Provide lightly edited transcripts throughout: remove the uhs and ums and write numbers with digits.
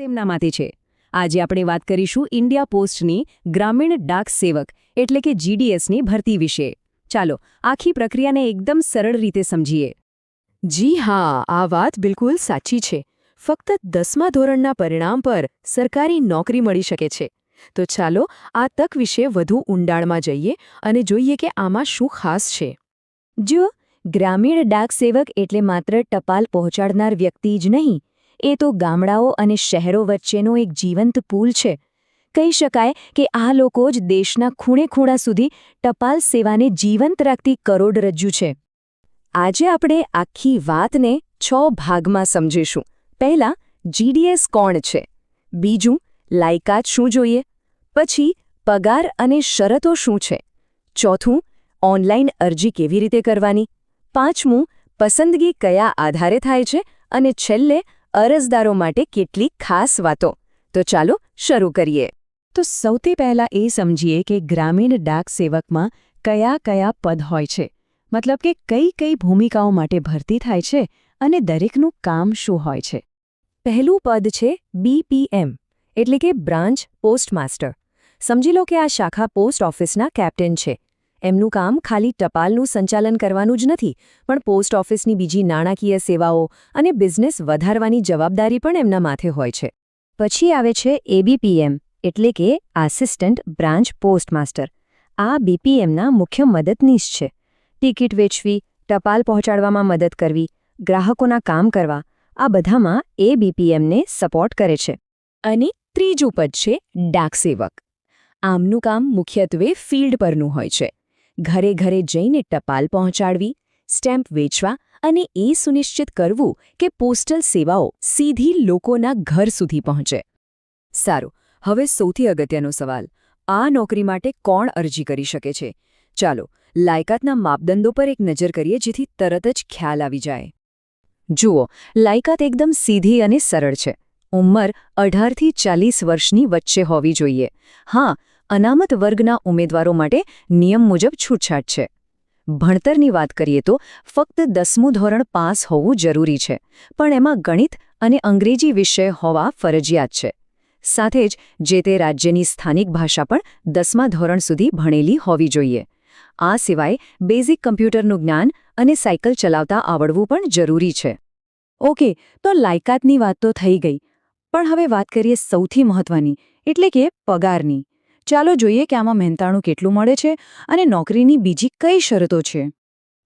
તેમનામાંથી છે. આજે આપણે વાત કરીશું ઇન્ડિયા પોસ્ટની ગ્રામીણ ડાક સેવક એટલે કે જીડીએસની ભરતી વિશે. ચાલો આખી પ્રક્રિયાને એકદમ સરળ રીતે સમજીએ. જી હા, આ વાત બિલકુલ સાચી છે. ફક્ત 10મા ધોરણના પરિણામ પર સરકારી નોકરી મળી શકે છે. તો ચાલો આ તક વિશે વધુ ઊંડાણમાં જઈએ અને જોઈએ કે આમાં શું ખાસ છે. જો ગ્રામીણ ડાક સેવક એટલે માત્ર ટપાલ પહોંચાડનાર વ્યક્તિ જ નહીં, એ તો ગામડાઓ અને શહેરો વચ્ચેનો એક જીવંત પુલ છે. કહી શકાય કે આ લોકો જ દેશના ખૂણે-ખૂણા સુધી ટપાલ સેવાને જીવંત રાખતી કરોડરજ્જુ છે. આજે આપણે આખી વાતને 6 ભાગમાં સમજીશું. પહેલા, જીડીએસ કોણ છે? બીજું, લાયકાત શું જોઈએ? પછી, પગાર અને શરતો શું છે? ચોથું, ઓનલાઈન અરજી કેવી રીતે કરવાની? પાંચમું, પસંદગી કયા આધારે થાય છે? અને છેલ્લે, અરજદારો માટે કેટલીક ખાસ વાતો. તો ચાલો શરૂ કરીએ. તો સૌથી પહેલા એ સમજીએ કે ગ્રામીણ ડાક સેવકમાં કયા પદ હોય છે. મતલબ કે કઈ ભૂમિકાઓ માટે ભરતી થાય છે અને દરેકનું કામ શું હોય છે. પહેલું પદ છે બીપીએમ એટલે કે બ્રાન્ચ પોસ્ટમાસ્ટર. સમજી લો કે આ શાખા પોસ્ટ ઓફિસના કેપ્ટન છે. એમનું કામ ખાલી ટપાલનું સંચાલન કરવાનું જ નથી, પણ પોસ્ટ ઓફિસની બીજી નાણાકીય સેવાઓ અને બિઝનેસ વધારવાની જવાબદારી પણ એમના માથે હોય છે. પછી આવે છે એબીપીએમ એટલે કે આસિસ્ટન્ટ બ્રાન્ચ પોસ્ટમાસ્ટર. આ બીપીએમના મુખ્ય મદદનીશ છે. ટિકિટ વેચવી, ટપાલ પહોંચાડવામાં મદદ કરવી, ગ્રાહકોના કામ કરવા, આ બધામાં એબીપીએમને સપોર્ટ કરે છે. અને ત્રીજું પદ છે ડાક સેવક. આમનું કામ મુખ્યત્વે ફિલ્ડ પરનું હોય છે. ઘરે જઈને ટપાલ પહોંચાડવી, સ્ટેમ્પ વેચવા અને એ સુનિશ્ચિત કરવું કે પોસ્ટલ સેવાઓ સીધી લોકોના ઘર સુધી પહોંચે. સારું, હવે સૌથી અગત્યનો સવાલ, આ નોકરી માટે કોણ અરજી કરી શકે છે? ચાલો લાયકાતના માપદંડો પર એક નજર કરીએ જેથી તરત જ ખ્યાલ આવી જાય. જુઓ, લાયકાત એકદમ સીધી અને સરળ છે. ઉંમર 18થી 40 વર્ષની વચ્ચે હોવી જોઈએ. હા, અનામત વર્ગના ઉમેદવારો માટે નિયમ મુજબ છૂટછાટ છે. ભણતરની વાત કરીએ તો ફક્ત 10મું ધોરણ પાસ હોવું જરૂરી છે, પણ એમાં ગણિત અને અંગ્રેજી વિષય હોવા ફરજિયાત છે. સાથે જ જે તે રાજ્યની સ્થાનિક ભાષા પણ 10મા ધોરણ સુધી ભણેલી હોવી જોઈએ. આ સિવાય બેઝિક કમ્પ્યુટરનું જ્ઞાન અને સાયકલ ચલાવતા આવડવું પણ જરૂરી છે. ઓકે, તો લાયકાતની વાત તો થઈ ગઈ, પણ હવે વાત કરીએ સૌથી મહત્વની એટલે કે પગારની. ચાલો જોઈએ કે આમાં મહેનતાણું કેટલું મળે છે અને નોકરીની બીજી કઈ શરતો છે.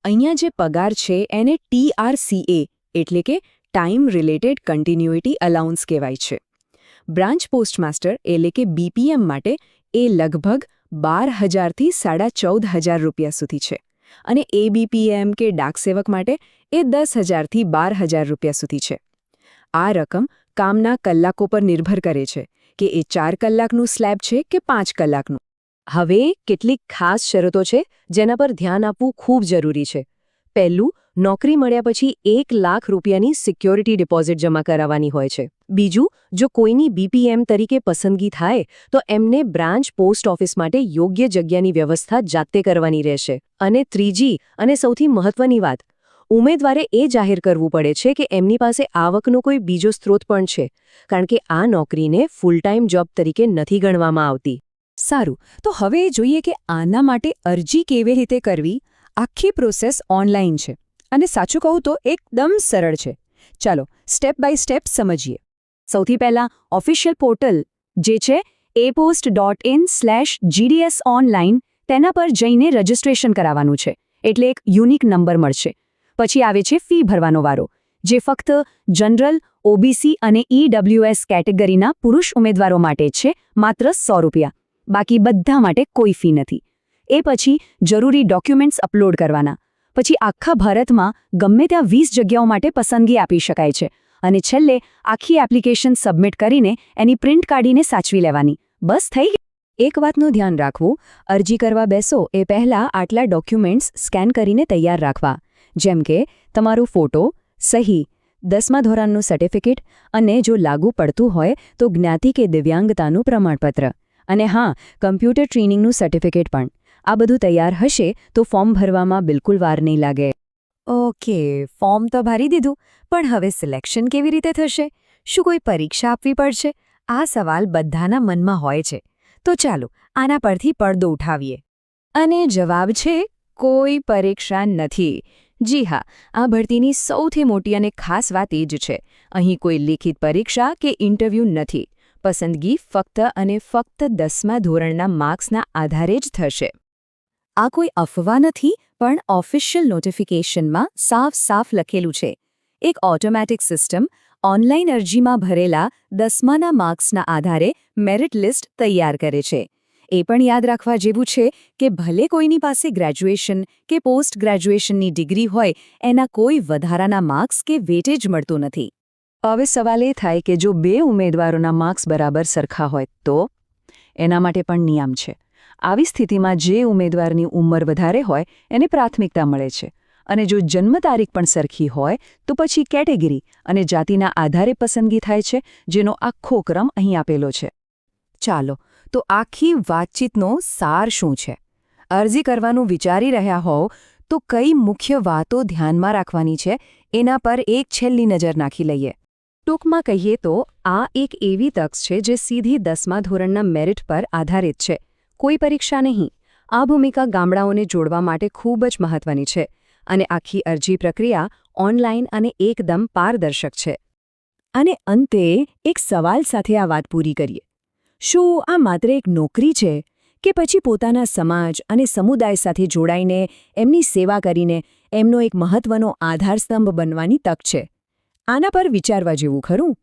અહીંયા જે પગાર છે એને TRCA એટલે કે ટાઈમ રિલેટેડ કન્ટિન્યુઇટી અલાઉન્સ કહેવાય છે. બ્રાન્ચ પોસ્ટમાસ્ટર એટલે કે બીપીએમ માટે એ લગભગ 12,000થી 14,500 રૂપિયા સુધી છે અને એબીપીએમ કે ડાક સેવક માટે એ 10,000થી 12,000 રૂપિયા સુધી છે. આ રકમ કામના કલાકો પર નિર્ભર કરે છે કે એ 4 કલાકનું સ્લેબ છે કે 5 કલાકનું. હવે કેટલીક ખાસ શરતો છે જેના પર ધ્યાન આપવું ખૂબ જરૂરી છે. પહેલું, નોકરી મળ્યા પછી 1 લાખ રૂપિયાની સિક્યોરિટી ડિપોઝિટ જમા કરાવવાની હોય છે. બીજું, જો કોઈની બીપીએમ તરીકે પસંદગી થાય તો એમને બ્રાન્ચ પોસ્ટ ઓફિસ માટે યોગ્ય જગ્યાની વ્યવસ્થા જાતે કરવાની રહેશે. અને ત્રીજી અને સૌથી મહત્વની વાત, ઉમેદવારે એ જાહેર કરવું પડે છે કે એમની પાસે આવકનો કોઈ બીજો સ્ત્રોત પણ છે, કારણ કે આ નોકરીને ફૂલ ટાઈમ જોબ તરીકે નથી ગણવામાં આવતી. સારું, તો હવે જોઈએ કે આના માટે અરજી કેવી રીતે કરવી. આખી પ્રોસેસ ઓનલાઈન છે અને સાચું કહું તો એકદમ સરળ છે. ચાલો સ્ટેપ બાય સ્ટેપ સમજીએ. સૌથી પહેલા ઓફિશિયલ પોર્ટલ જે છે apost.in/GDS online, તેના પર જઈને રજિસ્ટ્રેશન કરાવવાનું છે, એટલે એક યુનિક નંબર મળશે. પછી આવે છે ફી ભરવાનો વારો, જે ફક્ત જનરલ, ઓબીસી અને EWS કેટેગરીના પુરુષ ઉમેદવારો માટે છે, માત્ર 100 રૂપિયા. બાકી બધા માટે કોઈ ફી નથી. એ પછી જરૂરી ડોક્યુમેન્ટ્સ અપલોડ કરવાના. પછી આખા ભારતમાં ગમે ત્યાં 20 જગ્યાઓ માટે પસંદગી આપી શકાય છે. અને છેલ્લે આખી એપ્લિકેશન સબમિટ કરીને એની પ્રિન્ટ કાઢીને સાચવી લેવાની. બસ થઈ ગઈ. એક વાતનું ધ્યાન રાખવું, અરજી કરવા બેસો એ પહેલાં આટલા ડોક્યુમેન્ટ્સ સ્કેન કરીને તૈયાર રાખવા, જેમ કે તમારો ફોટો, સહી, 10મા ધોરણનું સર્ટિફિકેટ અને જો લાગુ પડતું હોય તો જ્ઞાતિ કે દિવ્યાંગતાનું પ્રમાણપત્ર. અને હા, કમ્પ્યુટર ટ્રેનિંગનું સર્ટિફિકેટ પણ. આ બધું તૈયાર હશે તો ફોર્મ ભરવામાં બિલકુલ વાર નહીં લાગે. ઓકે, ફોર્મ તો ભરી દીધું, પણ હવે સિલેક્શન કેવી રીતે થશે? શું કોઈ પરીક્ષા આપવી પડશે? આ સવાલ બધાના મનમાં હોય છે. તો ચાલો આના પરથી પડદો ઉઠાવીએ. અને જવાબ છે કોઈ પરીક્ષા નથી. જી હા, આ ભરતીની સૌથી મોટી અને ખાસ વાત એ જ છે. અહીં કોઈ લિખિત પરીક્ષા કે ઇન્ટરવ્યૂ નથી. પસંદગી ફક્ત અને ફક્ત 10મા ધોરણના માર્ક્સના આધારે જ થશે. આ કોઈ અફવા નથી, પણ ઓફિશિયલ નોટિફિકેશનમાં સાફ લખેલું છે. એક ઓટોમેટિક સિસ્ટમ ઓનલાઈન અરજીમાં ભરેલા 10માના માર્ક્સના આધારે મેરિટ લિસ્ટ તૈયાર કરે છે. એ પણ યાદ રાખવા જેવું છે કે ભલે કોઈની પાસે ગ્રેજ્યુએશન કે પોસ્ટ ગ્રેજ્યુએશનની ડિગ્રી હોય, એના કોઈ વધારાના માર્ક્સ કે વેટેજ મળતું નથી. હવે સવાલ એ થાય કે જો બે ઉમેદવારોના માર્ક્સ બરાબર સરખા હોય તો? એના માટે પણ નિયમ છે. આવી સ્થિતિમાં જે ઉમેદવારની ઉંમર વધારે હોય એને પ્રાથમિકતા મળે છે. અને જો જન્મ તારીખ પણ સરખી હોય તો પછી કેટેગરી અને જાતિના આધારે પસંદગી થાય છે, જેનો આખો ક્રમ અહીં આપેલો છે. ચાલો, તો આખી વાતચીતનો સાર શું છે? અરજી કરવાનું વિચારી રહ્યા હોવ તો કઈ મુખ્ય વાતો ધ્યાનમાં રાખવાની છે, એના પર એક છેલ્લી નજર નાખી લઈએ. ટૂંકમાં કહીએ તો આ એક એવી તક છે જે સીધી 10મા ધોરણના મેરિટ પર આધારિત છે. કોઈ પરીક્ષા નહીં. આ ભૂમિકા ગામડાઓને જોડવા માટે ખૂબ જ મહત્વની છે. અને આખી અરજી પ્રક્રિયા ઓનલાઈન અને એકદમ પારદર્શક છે. અને અંતે એક સવાલ સાથે આ વાત પૂરી કરીએ. શું આ માત્ર એક નોકરી છે કે પછી પોતાના સમાજ અને સમુદાય સાથે જોડાઈને એમની સેવા કરીને એમનો એક મહત્વનો આધારસ્તંભ બનવાની તક છે? આના પર વિચારવા જેવું ખરું?